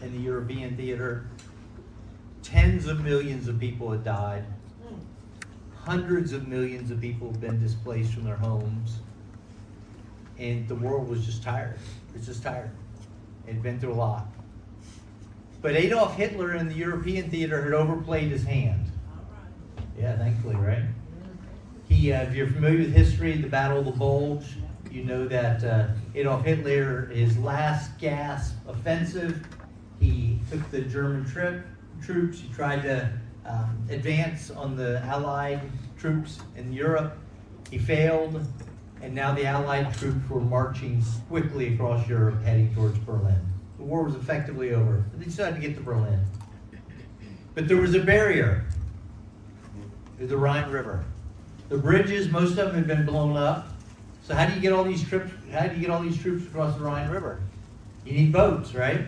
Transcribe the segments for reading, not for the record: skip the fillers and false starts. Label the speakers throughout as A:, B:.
A: in the European theater. Tens of millions of people had died. Hundreds of millions of people have been displaced from their homes. And the world was just tired. It's just tired. It had been through a lot. But Adolf Hitler in the European theater had overplayed his hand. Yeah, thankfully, right? If you're familiar with history, the Battle of the Bulge, you know that Adolf Hitler, his last gasp offensive, he took the German troops. He tried to advance on the Allied troops in Europe. He failed, and now the Allied troops were marching quickly across Europe, heading towards Berlin. The war was effectively over. They decided to get to Berlin. But there was a barrier. It was the Rhine River. The bridges, most of them had been blown up. So how do you get all these troops? How do you get all these troops across the Rhine River? You need boats, right?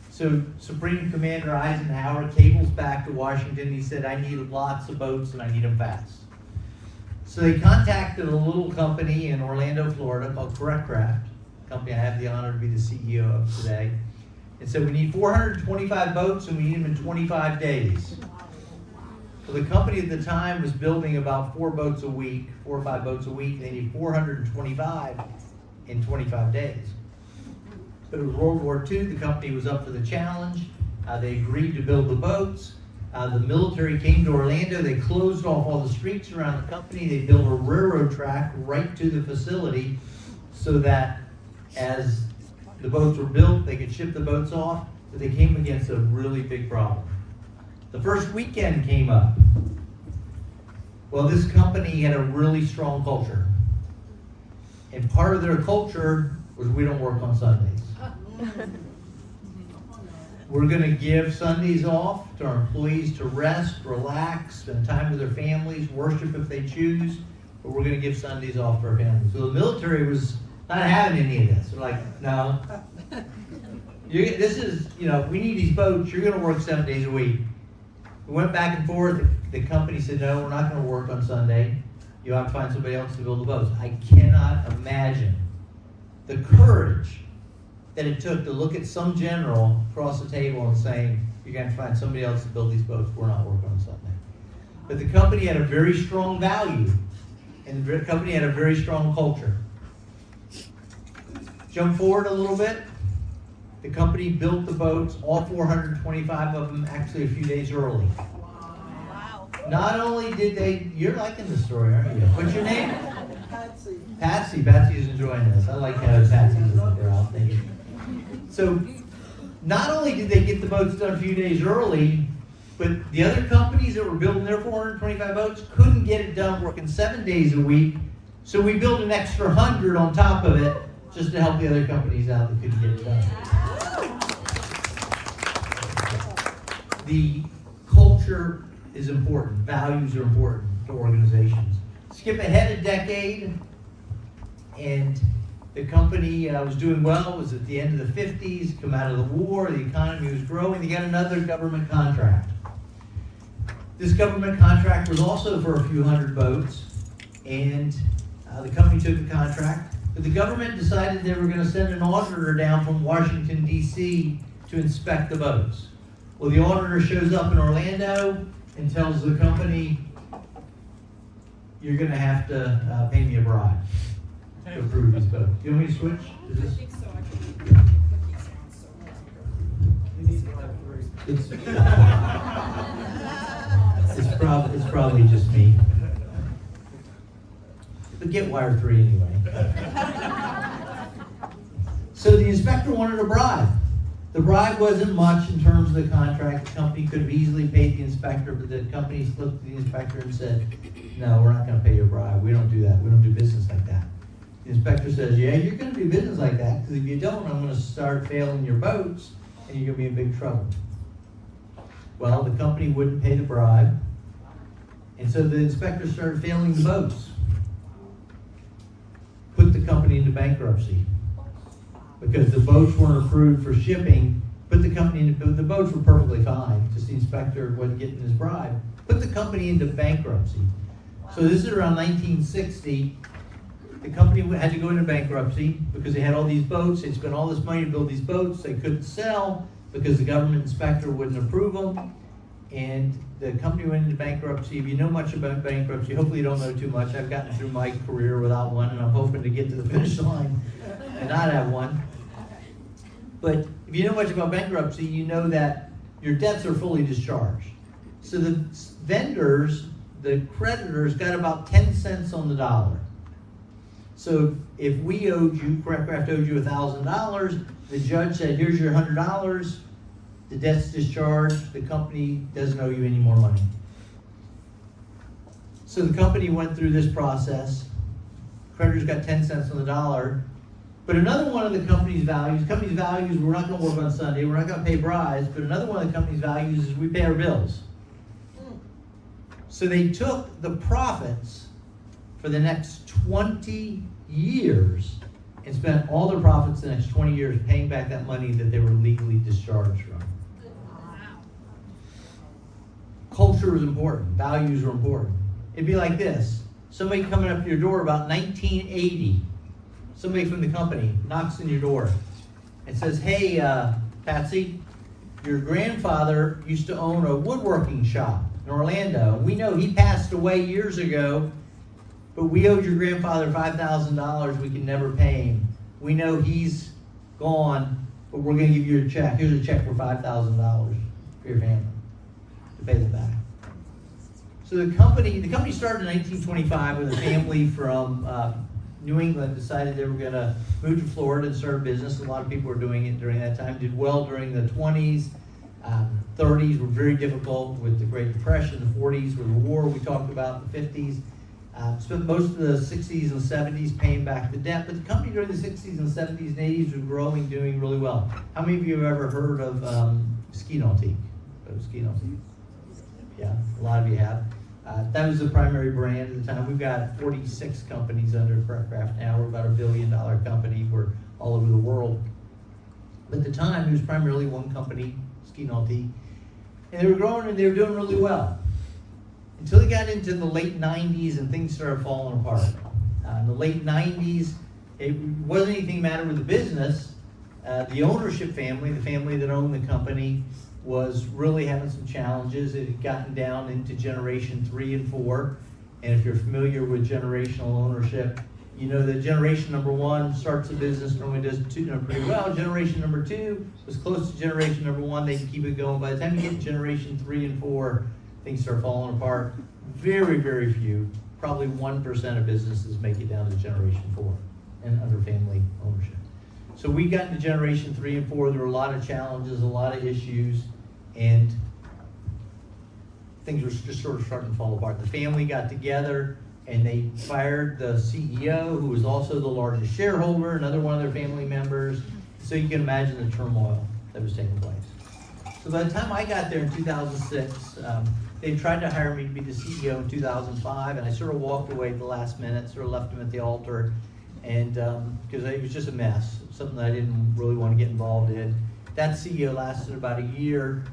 A: So Supreme Commander Eisenhower cables back to Washington. He said, "I need lots of boats and I need them fast." So they contacted a little company in Orlando, Florida called Craft, a company I have the honor to be the CEO of today, and said, "We need 425 boats and we need them in 25 days." So the company at the time was building about 4 or 5 boats a week. They need 425 in 25 days. But it was World War II. The company was up for the challenge. They agreed to build the boats. The military came to Orlando. They closed off all the streets around the company. They built a railroad track right to the facility so that as the boats were built, they could ship the boats off. But they came against a really big problem. The first weekend came up. Well, this company had a really strong culture. And part of their culture was we don't work on Sundays. We're going to give Sundays off to our employees to rest, relax, spend time with their families, worship if they choose, but we're going to give Sundays off to our families. So the military was not having any of this. They're like, no. We need these boats. You're going to work 7 days a week. We went back and forth. The company said, no, we're not going to work on Sunday. You'll have to find somebody else to build the boats. I cannot imagine the courage that it took to look at some general across the table and saying, you're going to find somebody else to build these boats. We're not working on Sunday. But the company had a very strong value, and the company had a very strong culture. Jump forward a little bit. The company built the boats, all 425 of them, actually a few days early. Wow. Not only did they, you're liking the story, aren't you? What's your name? Patsy. Patsy's enjoying this. I like how Patsy's up there. I'll take it. So, not only did they get the boats done a few days early, but the other companies that were building their 425 boats couldn't get it done working 7 days a week. So we built an extra 100 on top of it just to help the other companies out that couldn't get it done. The culture is important. Values are important to organizations. Skip ahead a decade, and the company was doing well. It was at the end of the 50s, come out of the war, the economy was growing. They got another government contract. This government contract was also for a few hundred boats, and the company took the contract. But the government decided they were going to send an auditor down from Washington, D.C. to inspect the boats. Well, the auditor shows up in Orlando and tells the company, you're going to have to pay me a bribe to approve this boat. Do you want me to switch?
B: I think so. I can make the cookie sound so
A: It's probably just me. But get wire 3 anyway. So the inspector wanted a bribe. The bribe wasn't much in terms of the contract. The company could have easily paid the inspector, but the company looked at the inspector and said, no, we're not going to pay you a bribe. We don't do that. We don't do business like that. The inspector says, yeah, you're going to do business like that, because if you don't, I'm going to start failing your boats, and you're going to be in big trouble. Well, the company wouldn't pay the bribe, and so the inspector started failing the boats. Put the company into bankruptcy. Because the boats weren't approved for shipping, put the company into, the boats were perfectly fine, just the inspector wasn't getting his bribe. Put the company into bankruptcy. So this is around 1960. The company had to go into bankruptcy because they had all these boats. They spent all this money to build these boats. They couldn't sell because the government inspector wouldn't approve them. And the company went into bankruptcy. If you know much about bankruptcy, hopefully you don't know too much. I've gotten through my career without one, and I'm hoping to get to the finish line and not have one. But if you know much about bankruptcy, you know that your debts are fully discharged. So the vendors, the creditors, got about 10 cents on the dollar. So if we owed you, Craft owed you $1,000, the judge said, here's your $100, the debt's discharged, the company doesn't owe you any more money. So the company went through this process, creditors got 10 cents on the dollar, but another one of the company's values, we're not gonna work on Sunday, we're not gonna pay bribes, but another one of the company's values is we pay our bills. So they took the profits for the next 20 years and spent all their profits the next 20 years paying back that money that they were legally discharged from. Culture was important. Values were important. It'd be like this. Somebody coming up to your door about 1980, somebody from the company knocks on your door and says, hey, Patsy, your grandfather used to own a woodworking shop in Orlando. We know he passed away years ago, but we owed your grandfather $5,000 we can never pay him. We know he's gone, but we're going to give you a check. Here's a check for $5,000 for your family to pay them back. So the company started in 1925 with a family from New England decided they were going to move to Florida and start a business. A lot of people were doing it during that time. Did well during the 20s. 30s were very difficult with the Great Depression. The 40s with the war we talked about. The 50s. Spent most of the 60s and 70s paying back the debt. But the company during the 60s and 70s and 80s was growing, doing really well. How many of you have ever heard of Keynote? Yeah, a lot of you have. That was the primary brand at the time. We've got 46 companies under Craft now. We're about $1 billion company. We're all over the world. But at the time, it was primarily one company, Keynote, and they were growing and they were doing really well. Until they got into the late 90s and things started falling apart. In the late 90s, it wasn't anything matter with the business. The ownership family, the family that owned the company, was really having some challenges. It had gotten down into generation 3 and 4. And if you're familiar with generational ownership, you know that generation number 1 starts a business, normally does pretty well. Generation number 2 was close to generation number 1. They can keep it going. By the time you get to generation 3 and 4, things start falling apart. Very, very few, probably 1% of businesses make it down to generation 4 and under family ownership. So we got into generation 3 and 4. There were a lot of challenges, a lot of issues, and things were just sort of starting to fall apart. The family got together and they fired the CEO, who was also the largest shareholder, another one of their family members. So you can imagine the turmoil that was taking place. So by the time I got there in 2006, they tried to hire me to be the CEO in 2005, and I sort of walked away at the last minute, sort of left them at the altar, and because it was just a mess, something that I didn't really want to get involved in. That CEO lasted about a year,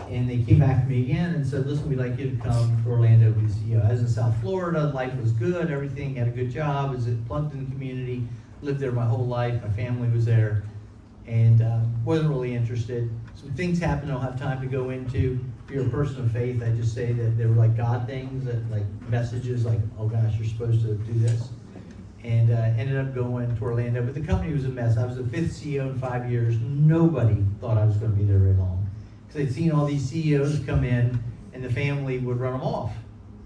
A: and they came back to me again and said, listen, we'd like you to come to Orlando to be the CEO. I was in South Florida, life was good, everything, had a good job, was plugged in the community, lived there my whole life, my family was there, and wasn't really interested. Some things happened I don't have time to go into. If you're a person of faith, I just say that they were like God things, that like messages like, oh gosh, you're supposed to do this. And ended up going to Orlando, but the company was a mess. I was the 5th CEO in 5 years. Nobody thought I was going to be there very long. Because they'd seen all these CEOs come in, and the family would run them off.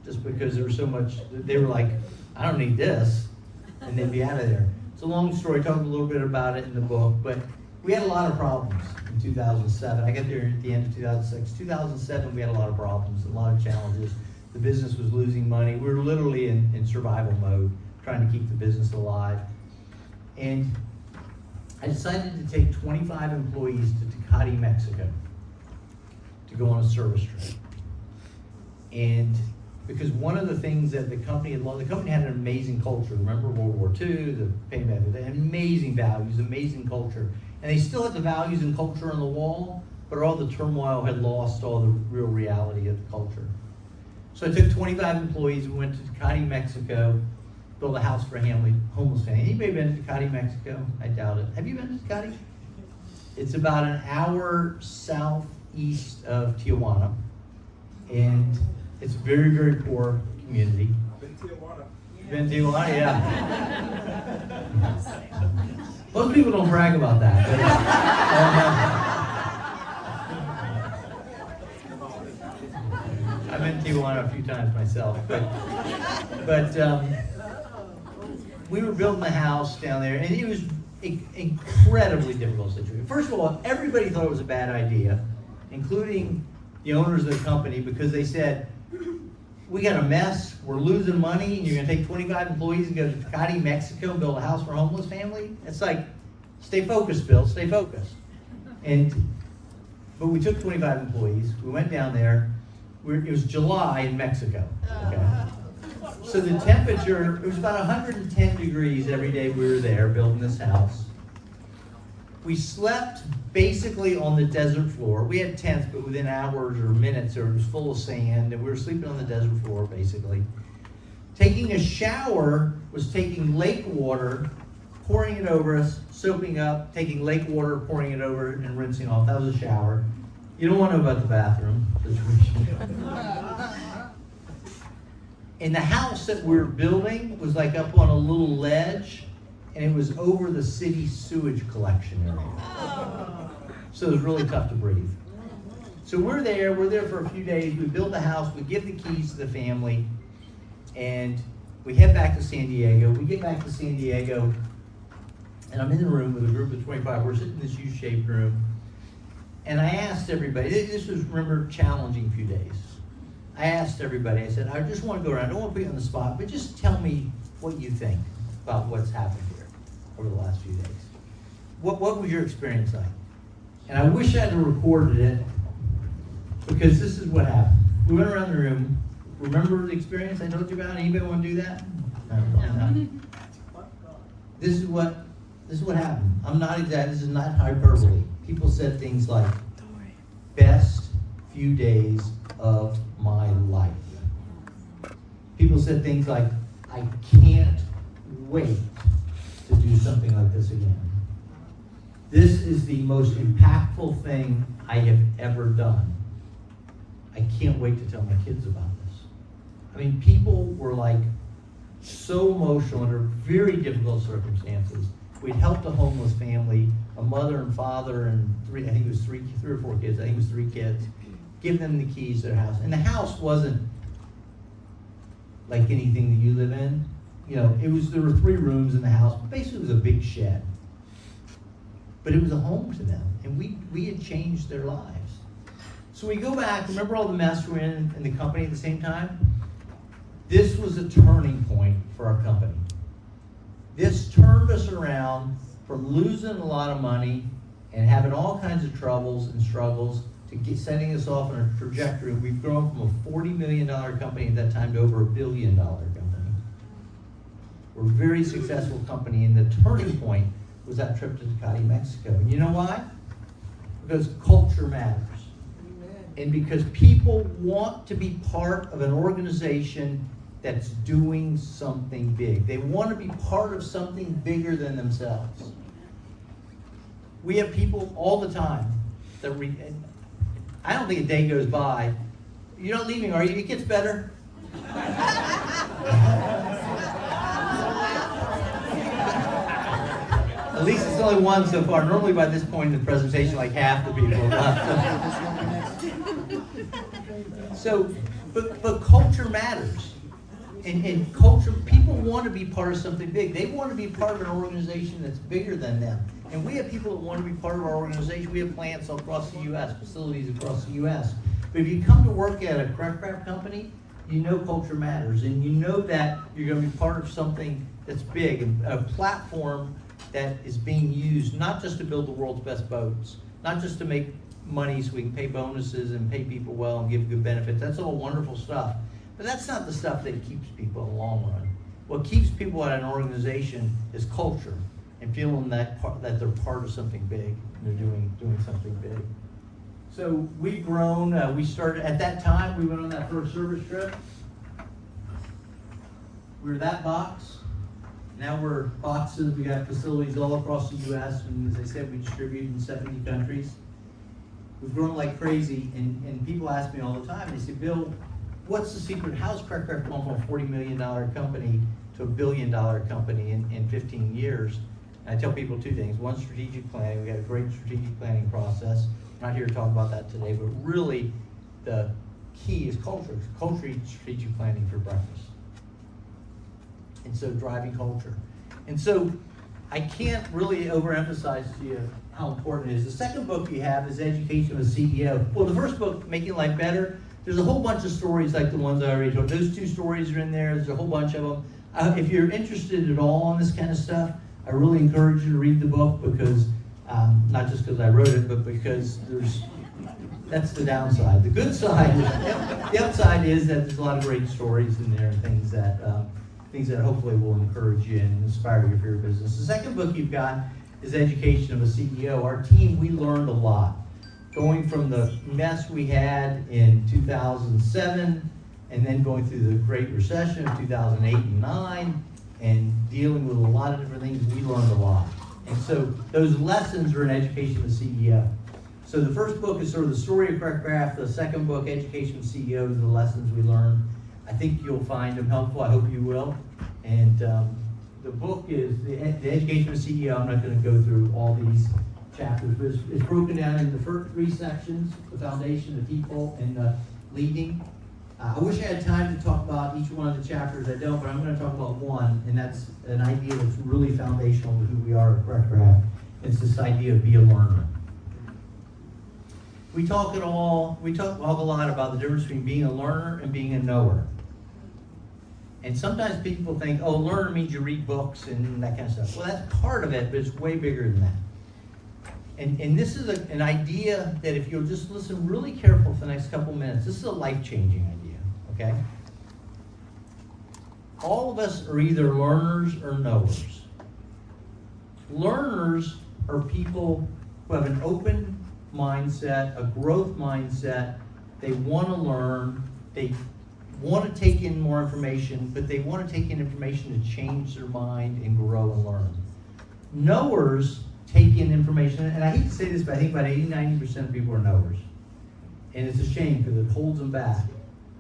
A: Just because there was so much, they were like, I don't need this, and they'd be out of there. It's a long story, talked a little bit about it in the book, but we had a lot of problems in 2007. I got there at the end of 2006. 2007, we had a lot of problems, a lot of challenges. The business was losing money. We were literally in survival mode, trying to keep the business alive. And I decided to take 25 employees to Tecate, Mexico to go on a service trip. And because one of the things that the company had an amazing culture. Remember World War II, the payback, they had amazing values, amazing culture. And they still had the values and culture on the wall, but all the turmoil had lost all the real reality of the culture. So I took 25 employees, we went to Tecate, Mexico, build a house for a homeless family. Anybody been to Cati, Mexico? I doubt it. Have you been to Cati? It's about an hour southeast of Tijuana, and it's a very, very poor community.
C: Been Tijuana.
A: You've been to Tijuana? Yeah. Most people don't brag about that. I've been to Tijuana a few times myself, but we were building a house down there, and it was an incredibly difficult situation. First of all, everybody thought it was a bad idea, including the owners of the company, because they said, we got a mess, we're losing money, and you're gonna take 25 employees and go to Cati, Mexico and build a house for a homeless family? It's like, stay focused, Bill, stay focused. But we took 25 employees, we went down there, it was July in Mexico, okay? So the temperature, it was about 110 degrees every day we were there building this house. We slept basically on the desert floor. We had tents, but within hours or minutes, it was full of sand, and we were sleeping on the desert floor, basically. Taking a shower was taking lake water, pouring it over us, soaping up, taking lake water, pouring it over, and rinsing off. That was a shower. You don't want to know about the bathroom situation. And the house that we were building was like up on a little ledge, and it was over the city sewage collection area. So it was really tough to breathe. So we're there for a few days, we build the house, we give the keys to the family, and we head back to San Diego. We get back to San Diego, and I'm in the room with a group of 25, we're sitting in this U-shaped room, and I asked everybody, this was, remember, challenging few days. I asked everybody, I said, I just want to go around, I don't want to put you on the spot, but just tell me what you think about what's happened here over the last few days. What was your experience like? And I wish I had recorded it, because this is what happened. We went around the room. Remember the experience I told you about? Anybody want to do that? No. This is what happened. I'm not exact, this is not hyperbole. People said things like, best few days of my life. People said things like, I can't wait to do something like this again. This is the most impactful thing I have ever done. I can't wait to tell my kids about this. I mean, people were like so emotional under very difficult circumstances. We'd helped a homeless family, a mother and father and three or four kids, I think it was three kids, give them the keys to their house. And the house wasn't like anything that you live in. You know, there were 3 rooms in the house. Basically, it was a big shed. But it was a home to them, and we had changed their lives. So we go back, remember all the mess we're in the company at the same time? This was a turning point for our company. This turned us around from losing a lot of money and having all kinds of troubles and struggles to setting us off on a trajectory. We've grown from a $40 million company at that time to over $1 billion company. We're a very successful company, and the turning point was that trip to Cati, Mexico. And you know why? Because culture matters. And because people want to be part of an organization that's doing something big. They want to be part of something bigger than themselves. We have people all the time that I don't think a day goes by. You're not leaving, are you? It gets better. At least it's only one so far. Normally by this point in the presentation, like half the people have left. So, but culture matters. And culture, people want to be part of something big. They want to be part of an organization that's bigger than them. And we have people that want to be part of our organization. We have plants all across the U.S., facilities across the U.S. But if you come to work at a craft company, you know culture matters. And you know that you're going to be part of something that's big, a platform that is being used not just to build the world's best boats, not just to make money so we can pay bonuses and pay people well and give good benefits. That's all wonderful stuff. But that's not the stuff that keeps people in the long run. What keeps people at an organization is culture and feeling that they're part of something big and they're doing something big. So we've grown. We started at that time. We went on that first service trip. We were that box. Now we're boxes, we got facilities all across the U.S., and as I said, we distribute in 70 countries. We've grown like crazy, and people ask me all the time, they say, Bill, what's the secret? How's Craft gone from a $40 million company to a $1 billion company in 15 years? And I tell people two things. One, strategic planning. We got a great strategic planning process. I'm not here to talk about that today, but really the key is culture. Culture eats strategic planning for breakfast. And so driving culture. And so I can't really overemphasize to you how important it is. The second book you have is Education of a CEO. Well, the first book, Making Life Better, there's a whole bunch of stories like the ones I already told. Those two stories are in there. There's a whole bunch of them. If you're interested at all in this kind of stuff, I really encourage you to read the book because, not just because I wrote it, but because that's the downside. The good side, the upside is that there's a lot of great stories in there and things that hopefully will encourage you and inspire you for your business. The second book you've got is Education of a CEO. Our team, we learned a lot. Going from the mess we had in 2007 and then going through the Great Recession of 2008 and 9 and dealing with a lot of different things, we learned a lot. And so those lessons are in Education of a CEO. So the first book is sort of the story of Craft. The second book, Education of a CEO, is the lessons we learned. I think you'll find them helpful. I hope you will. And the book is the Education of a CEO. I'm not going to go through all these chapters, but it's broken down into the first three sections: the foundation, the people, and the leading. I wish I had time to talk about each one of the chapters. I don't, but I'm going to talk about one, and that's an idea that's really foundational to who we are at Craft. It's this idea of be a learner. We talk a lot about the difference between being a learner and being a knower. And sometimes people think, oh, learner means you read books and that kind of stuff. Well, that's part of it, but it's way bigger than that. And this is an idea that if you'll just listen really careful for the next couple minutes, this is a life-changing idea, okay? All of us are either learners or knowers. Learners are people who have an open mindset, a growth mindset. They want to learn. They want to take in more information, but they want to take in information to change their mind and grow and learn. Knowers take in information, and I hate to say this, but I think about 80-90% of people are knowers. And it's a shame because it holds them back.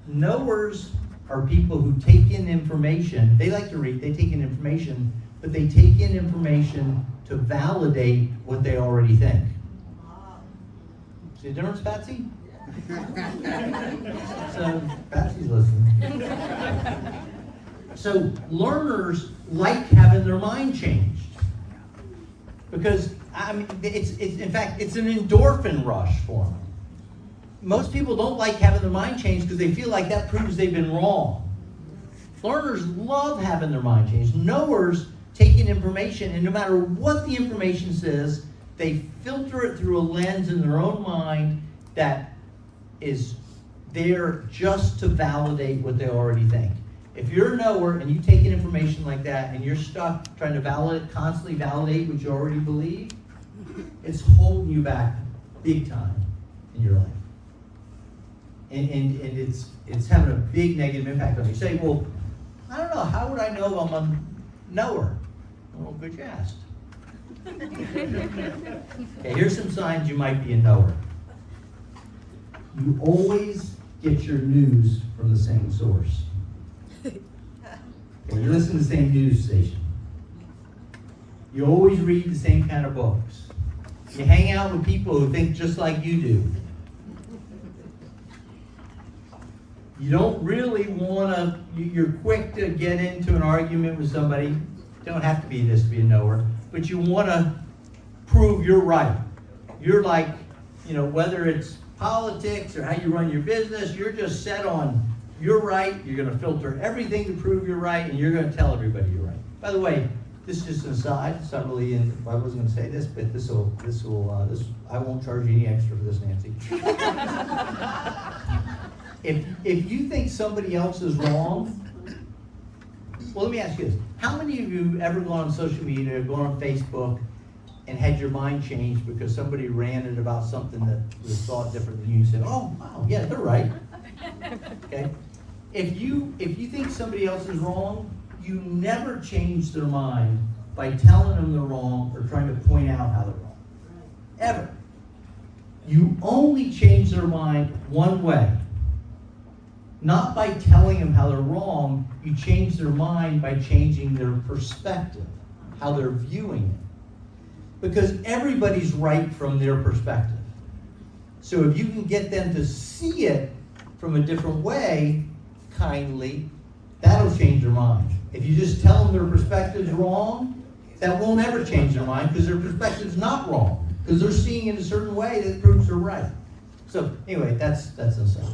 A: Knowers are people who take in information. They like to read, they take in information, but they take in information to validate what they already think. See the difference, Patsy? So, Patsy's listening. So, learners like having their mind changed. Because, I mean, in fact, it's an endorphin rush for them. Most people don't like having their mind changed because they feel like that proves they've been wrong. Learners love having their mind changed. Knowers take in information, and no matter what the information says, they filter it through a lens in their own mind that is there just to validate what they already think. If you're a knower and you take in information like that and you're stuck trying to constantly validate what you already believe, it's holding you back big time in your life. And it's having a big negative impact on you. You say, well, I don't know, how would I know I'm a knower? Well, good you asked. Okay, here's some signs you might be a knower. You always get your news from the same source. Okay, you listen to the same news station. You always read the same kind of books. You hang out with people who think just like you do. You don't really want to, you're quick to get into an argument with somebody. You don't have to be this to be a knower, but you want to prove you're right. You're like, whether it's politics or how you run your business, you're just set on you're right. You're going to filter everything to prove you're right, and you're going to tell everybody you're right. By the way, this is just an aside. It's not really I wasn't going to say this, but I won't charge you any extra for this, Nancy. If you think somebody else is wrong, well, let me ask you this. How many of you ever gone on social media, gone on Facebook, and had your mind changed because somebody ranted about something that was thought different than you and said, oh, wow, yeah, they're right. Okay? If you think somebody else is wrong, you never change their mind by telling them they're wrong or trying to point out how they're wrong. Ever. You only change their mind one way. Not by telling them how they're wrong, you change their mind by changing their perspective, how they're viewing it. Because everybody's right from their perspective. So if you can get them to see it from a different way, kindly, that'll change their mind. If you just tell them their perspective's wrong, that won't ever change their mind because their perspective's not wrong. Because they're seeing it a certain way that proves they're right. So anyway, that's insane.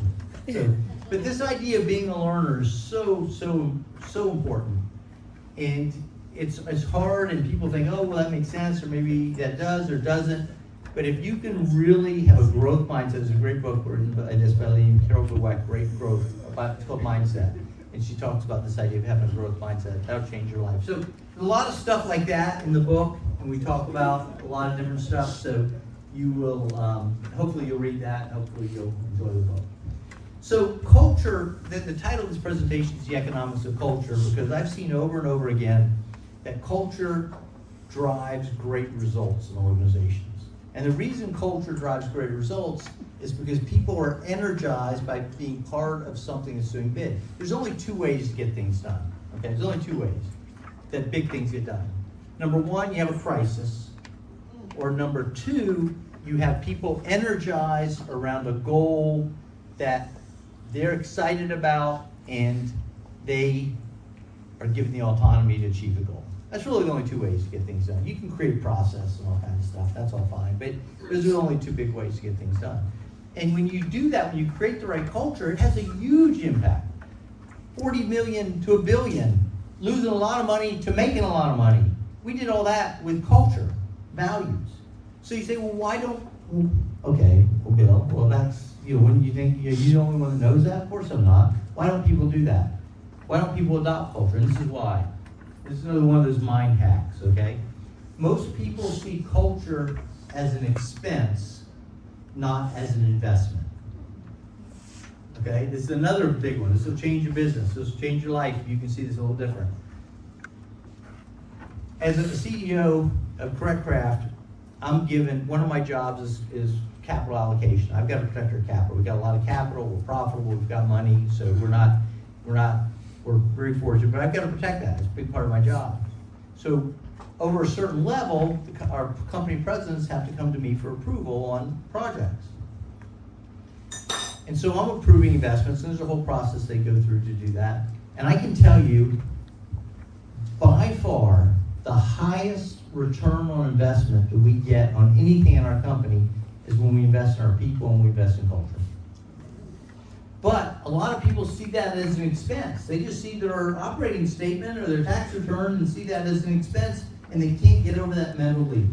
A: So, but this idea of being a learner is so important. And it's hard and people think, oh, well, that makes sense, or maybe that does or doesn't. But if you can really have a growth mindset, there's a great book written by Carol Dweck, Great Growth, it's called Mindset. And she talks about this idea of having a growth mindset. That'll change your life. So a lot of stuff like that in the book, and we talk about a lot of different stuff. So you will, hopefully you'll read that, and hopefully you'll enjoy the book. So culture, the title of this presentation is The Economics of Culture, because I've seen over and over again that culture drives great results in organizations. And the reason culture drives great results is because people are energized by being part of something that's doing big. There's only two ways to get things done. Okay, there's only two ways that big things get done. Number one, you have a crisis. Or number two, you have people energized around a goal that they're excited about and they are given the autonomy to achieve the goal. That's really the only two ways to get things done. You can create process and all kinds of stuff, that's all fine, but those are the only two big ways to get things done. And when you do that, when you create the right culture, it has a huge impact. 40 million to $1 billion, losing a lot of money to making a lot of money. We did all that with culture, values. So you say, well, why don't, okay, well, Bill, well, that's, when you think you're the only one that knows that? Of course I'm not. Why don't people do that? Why don't people adopt culture? And this is why. This is another one of those mind hacks, okay? Most people see culture as an expense, not as an investment. Okay, this is another big one. This will change your business. This will change your life. You can see this a little different. As a CEO of CorrectCraft, I'm given, one of my jobs is capital allocation. I've got to protect our capital. We've got a lot of capital, we're profitable, we've got money, so we're very fortunate, but I've got to protect that. It's a big part of my job. So over a certain level, our company presidents have to come to me for approval on projects. And so I'm approving investments, and there's a whole process they go through to do that. And I can tell you, by far, the highest return on investment that we get on anything in our company is when we invest in our people and we invest in culture. But a lot of people see that as an expense. They just see their operating statement or their tax return and see that as an expense, and they can't get over that mental leap.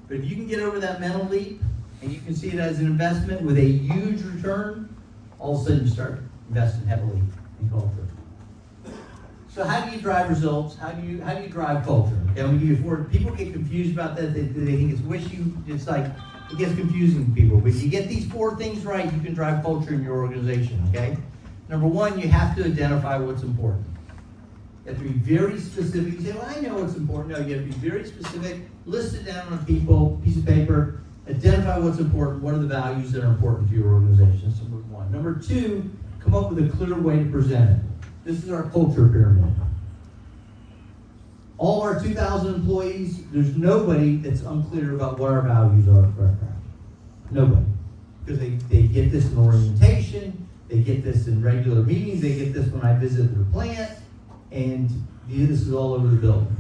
A: But if you can get over that mental leap and you can see it as an investment with a huge return, all of a sudden you start investing heavily in culture. So how do you drive results? How do you drive culture? Okay, I'm gonna give you 4. People get confused about that. They think it's it's like, it gets confusing to people. But if you get these 4 things right, you can drive culture in your organization, okay? Number 1, you have to identify what's important. You have to be very specific. You say, well, I know what's important. No, you have to be very specific. List it down on a piece of paper. Identify what's important. What are the values that are important to your organization? That's number 1. Number 2, come up with a clear way to present it. This is our culture pyramid. All our 2,000 employees, there's nobody that's unclear about what our values are at CorrectCraft. Nobody. Because they get this in orientation, they get this in regular meetings, they get this when I visit their plant, and this is all over the building.